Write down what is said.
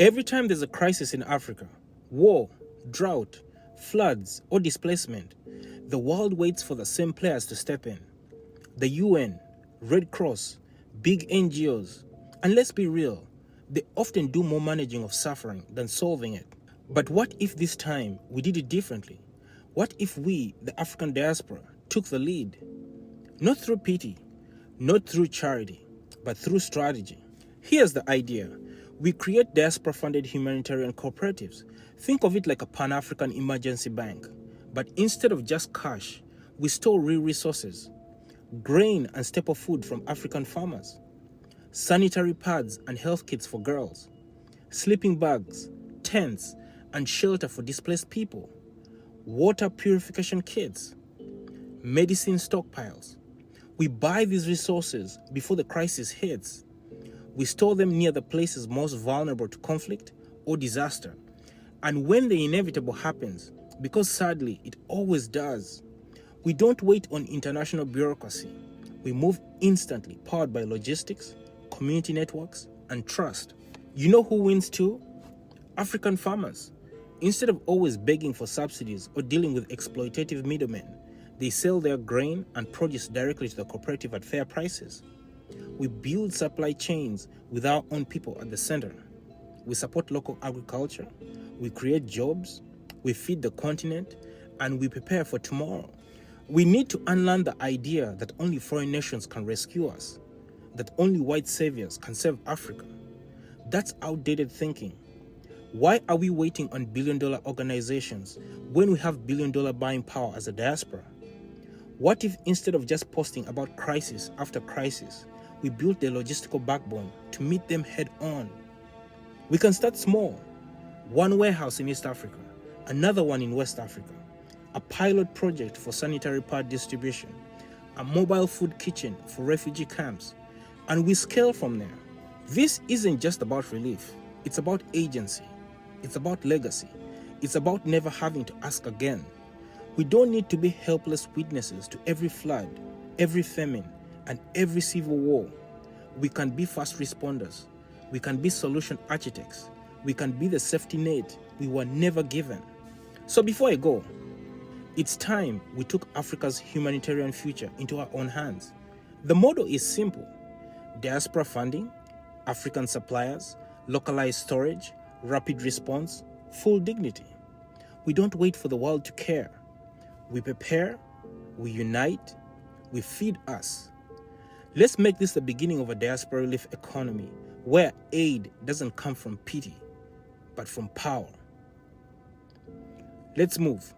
Every time there's a crisis in Africa, war, drought, floods, or displacement, the world waits for the same players to step in. The UN, Red Cross, big NGOs, and let's be real, they often do more managing of suffering than solving it. But what if this time we did it differently? What if we, the African diaspora, took the lead? Not through pity, not through charity, but through strategy. Here's the idea. We create diaspora-funded humanitarian cooperatives. Think of it like a Pan-African emergency bank. But instead of just cash, we store real resources. Grain and staple food from African farmers. Sanitary pads and health kits for girls. Sleeping bags, tents, and shelter for displaced people. Water purification kits. Medicine stockpiles. We buy these resources before the crisis hits. We store them near the places most vulnerable to conflict or disaster. And when the inevitable happens, because sadly it always does, we don't wait on international bureaucracy. We move instantly, powered by logistics, community networks, and trust. You know who wins too? African farmers. Instead of always begging for subsidies or dealing with exploitative middlemen, they sell their grain and produce directly to the cooperative at fair prices. We build supply chains with our own people at the center. We support local agriculture, we create jobs, we feed the continent, and we prepare for tomorrow. We need to unlearn the idea that only foreign nations can rescue us, that only white saviors can save Africa. That's outdated thinking. Why are we waiting on billion-dollar organizations when we have billion-dollar buying power as a diaspora? What if instead of just posting about crisis after crisis, we built the logistical backbone to meet them head on? We can start small. One warehouse in East Africa, another one in West Africa, a pilot project for sanitary pad distribution, a mobile food kitchen for refugee camps, and we scale from there. This isn't just about relief. It's about agency. It's about legacy. It's about never having to ask again. We don't need to be helpless witnesses to every flood, every famine, and every civil war. We can be fast responders. We can be solution architects. We can be the safety net we were never given. So before I go, it's time we took Africa's humanitarian future into our own hands. The model is simple. Diaspora funding, African suppliers, localized storage, rapid response, full dignity. We don't wait for the world to care. We prepare, we unite, we feed us. Let's make this the beginning of a diaspora relief economy where aid doesn't come from pity, but from power. Let's move.